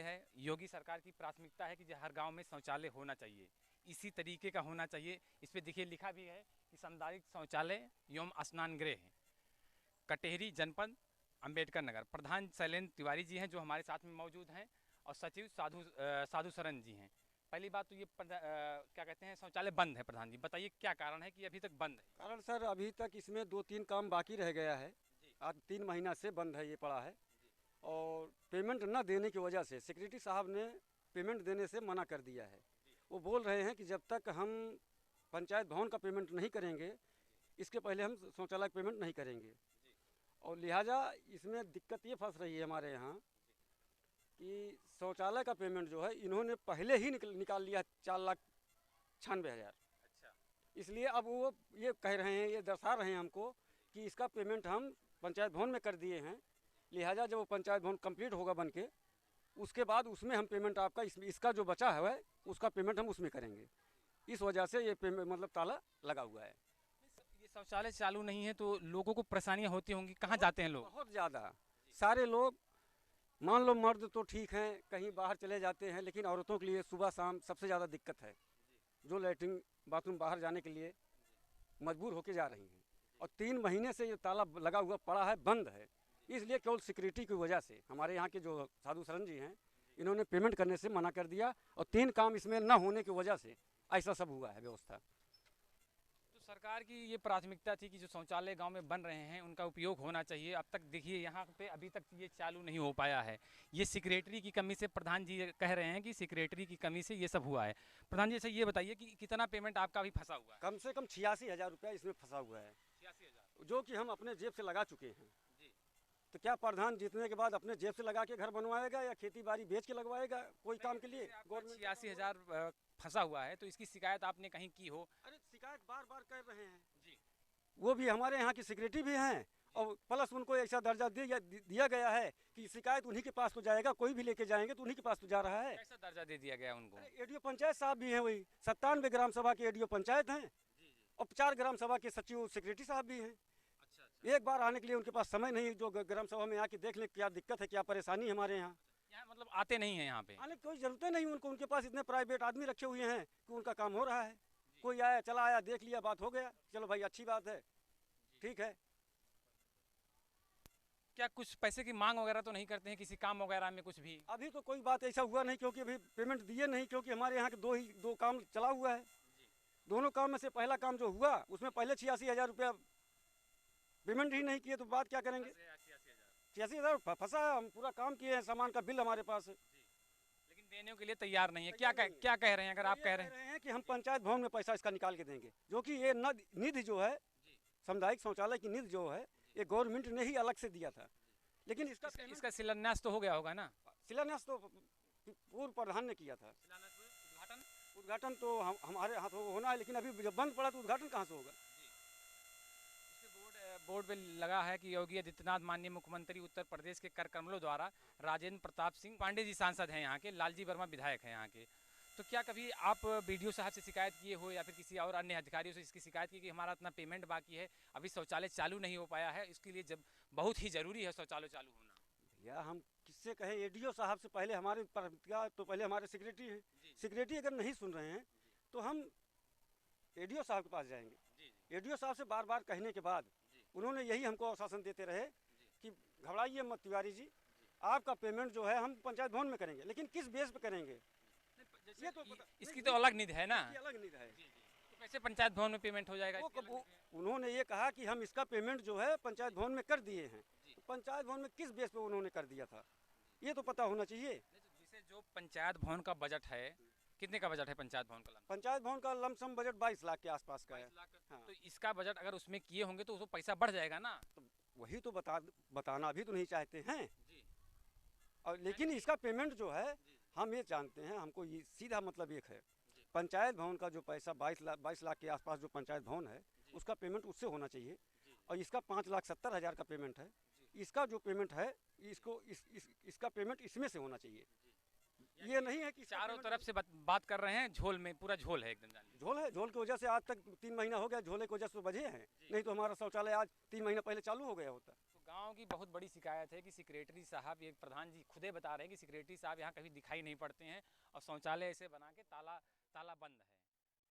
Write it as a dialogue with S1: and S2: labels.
S1: है, योगी सरकार की प्राथमिकता है कि हर गांव में शौचालय होना चाहिए, इसी तरीके का होना चाहिए। इस पे देखिए लिखा भी है कि सामुदायिक शौचालय एवं स्नान गृह है, कटेहरी जनपद अंबेडकर नगर। प्रधान शैलेंद्र तिवारी जी हैं जो हमारे साथ में मौजूद हैं, और सचिव साधु शरण जी हैं। पहली बात तो ये क्या कहते हैं, शौचालय बंद है। प्रधान जी बताइए क्या कारण है कि अभी तक बंद है?
S2: कारण सर अभी तक इसमें 2-3 काम बाकी रह गया है। आज 3 महीना से बंद है, ये पड़ा है। और पेमेंट न देने की वजह से सेक्रेटरी साहब ने पेमेंट देने से मना कर दिया है। वो बोल रहे हैं कि जब तक हम पंचायत भवन का पेमेंट नहीं करेंगे, इसके पहले हम शौचालय का पेमेंट नहीं करेंगे। और लिहाजा इसमें दिक्कत ये फंस रही है हमारे यहाँ कि शौचालय का पेमेंट जो है इन्होंने पहले ही निकाल लिया 4,96,000।
S1: अच्छा।
S2: इसलिए अब वो ये कह रहे हैं, ये दर्शा रहे हैं हमको कि इसका पेमेंट हम पंचायत भवन में कर दिए हैं, लिहाजा जब वो पंचायत भवन कंप्लीट होगा बन के, उसके बाद उसमें हम पेमेंट आपका इसका जो बचा है उसका पेमेंट हम उसमें करेंगे। इस वजह से ये पेमेंट मतलब ताला लगा हुआ है।
S1: ये शौचालय चालू नहीं है तो लोगों को परेशानियां होती होंगी, कहाँ जाते हैं लोग?
S2: बहुत ज़्यादा। सारे लोग, मान लो मर्द तो ठीक हैं, कहीं बाहर चले जाते हैं, लेकिन औरतों के लिए सुबह शाम सबसे ज़्यादा दिक्कत है, जो लैट्रिन बाथरूम बाहर जाने के लिए मजबूर होके जा रही हैं। और 3 महीने से ये ताला लगा हुआ पड़ा है, बंद है। इसलिए केवल सिक्योरिटी की वजह से हमारे यहाँ के जो साधु शरण जी हैं, इन्होंने पेमेंट करने से मना कर दिया, और 3 काम इसमें न होने की वजह से ऐसा सब हुआ है व्यवस्था।
S1: तो सरकार की ये प्राथमिकता थी कि जो शौचालय गांव में बन रहे हैं उनका उपयोग होना चाहिए। अब तक देखिए यहाँ पे अभी तक ये चालू नहीं हो पाया है। ये सेक्रेटरी की कमी से, प्रधान जी कह रहे हैं कि सेक्रेटरी की कमी से ये सब हुआ है। प्रधान जी से ये बताइए कि कितना पेमेंट आपका अभी फंसा हुआ है?
S2: कम से कम 86,000 रुपया इसमें फंसा हुआ है,
S1: 86,000
S2: जो कि हम अपने जेब से लगा चुके हैं।
S1: जी।
S2: तो क्या प्रधान जीतने के बाद अपने जेब से लगा के घर बनवाएगा या खेती बाड़ी बेच के लगवाएगा कोई काम के लिए? गवर्नमेंट
S1: 86,000 फंसा हुआ है, तो इसकी शिकायत आपने कहीं की हो?
S2: अरे शिकायत बार बार कर रहे हैं
S1: जी।
S2: वो भी, हमारे यहाँ की सेक्रेटरी भी हैं, और प्लस उनको ऐसा दर्जा दिया गया है कि शिकायत उन्हीं के पास तो जाएगा, कोई भी लेके जाएंगे तो उन्हीं के पास तो जा रहा है।
S1: कैसा दर्जा दे दिया गया उनको?
S2: एडीओ पंचायत साहब भी हैं, वही 97 ग्राम सभा के एडीओ पंचायत हैं, और 4 ग्राम सभा के सचिव सेक्रेटरी साहब भी हैं।
S1: अच्छा।
S2: एक बार आने के लिए उनके पास समय नहीं, जो ग्राम सभा में आके देख लें क्या दिक्कत है, क्या परेशानी है हमारे यहाँ।
S1: यहाँ मतलब आते नहीं है यहाँ पे?
S2: आने की कोई जरूरत नहीं उनको, उनके पास इतने प्राइवेट आदमी रखे हुए हैं कि उनका काम हो रहा है। कोई आया, चला आया, देख लिया, बात हो गया, चलो भाई अच्छी बात है, ठीक है।
S1: क्या कुछ पैसे की मांग वगैरह तो नहीं करते हैं किसी काम वगैरह में कुछ भी?
S2: अभी तो कोई बात ऐसा हुआ नहीं, क्योंकि अभी पेमेंट दिए नहीं, क्योंकि हमारे यहाँ के दो काम चला हुआ है। दोनों काम में से पहला काम जो हुआ उसमें पहले 86,000 रुपया पेमेंट ही नहीं किए, तो बात क्या करेंगे? 86,000 फंसा है, हम पूरा काम किए हैं, सामान का बिल हमारे पास है,
S1: लेकिन देने के लिए तैयार नहीं है। क्या कह रहे हैं? अगर आप कह रहे
S2: हैं कि हम पंचायत भवन में पैसा इसका निकाल के देंगे, जो कि ये निधि जो है, सामुदायिक शौचालय की निधि जो है, ये गवर्नमेंट ने ही अलग से दिया था। लेकिन
S1: इसका शिलान्यास तो हो गया होगा ना?
S2: शिलान्यास तो पूर्व प्रधान ने किया था। उद्घाटन तो हमारे हाथ होना है, लेकिन अभी जब बंद पड़ा तो उद्घाटन कहाँ से होगा?
S1: बोर्ड पे लगा है कि योगी आदित्यनाथ माननीय मुख्यमंत्री उत्तर प्रदेश के कर कमलों द्वारा राजेंद्र प्रताप सिंह पांडे जी सांसद हैं यहाँ के, लालजी वर्मा विधायक हैं यहाँ के। तो क्या कभी आप बीडीओ साहब से शिकायत किए हो या फिर किसी और अन्य अधिकारियों से इसकी शिकायत की कि हमारा इतना पेमेंट बाकी है, अभी शौचालय चालू नहीं हो पाया है, इसके लिए जब बहुत ही ज़रूरी है शौचालय चालू होना?
S2: भैया हम किससे कहें, एडीओ साहब से पहले हमारे तो पहले हमारे सेक्रेटरी हैं। सेक्रेटरी अगर नहीं सुन रहे हैं तो हम एडीओ साहब के पास जाएंगे। एडीओ साहब से बार बार कहने के बाद उन्होंने यही हमको आश्वासन देते रहे कि घबराइए मत तिवारी जी, आपका पेमेंट जो है हम पंचायत भवन में करेंगे, लेकिन किस बेस पे करेंगे
S1: ये तो इसकी तो अलग निधि है ना?
S2: अलग निधि है,
S1: तो कैसे पंचायत भवन में पेमेंट हो जाएगा?
S2: उन्होंने ये कहा कि हम इसका पेमेंट जो है पंचायत भवन में कर दिए हैं। तो पंचायत भवन में किस बेस पे उन्होंने कर दिया था, ये तो पता होना चाहिए।
S1: जैसे जो पंचायत भवन का बजट है, कितने का बजट है पंचायत भवन का?
S2: पंचायत भवन का लमसम बजट 22 लाख के आसपास का है।
S1: हाँ। तो इसका बजट अगर उसमें किए होंगे तो उसको पैसा बढ़ जाएगा ना?
S2: तो वही तो बताना भी तो नहीं चाहते हैं जी। और लेकिन इसका पेमेंट जो है हम ये जानते हैं, हमको ये सीधा मतलब एक है, पंचायत भवन का जो पैसा 22 लाख के आसपास जो पंचायत भवन है उसका पेमेंट उससे होना चाहिए, और इसका 5,70,000 का पेमेंट है। इसका जो पेमेंट है इसका पेमेंट इसमें से होना चाहिए। ये नहीं है कि
S1: चारों तरफ से बात कर रहे हैं, झोल में पूरा झोल है, एकदम
S2: झोल है। झोल की वजह से आज तक 3 महीना हो गया, झोले की वजह से बजे हैं, नहीं तो हमारा शौचालय आज 3 महीना पहले चालू हो गया होता।
S1: तो गांव युवाओं की बहुत बड़ी शिकायत है कि सेक्रेटरी साहब, ये प्रधान जी खुदे बता रहे हैं कि सेक्रेटरी साहब यहाँ कभी दिखाई नहीं पड़ते हैं और शौचालय ऐसे बना के ताला बंद है।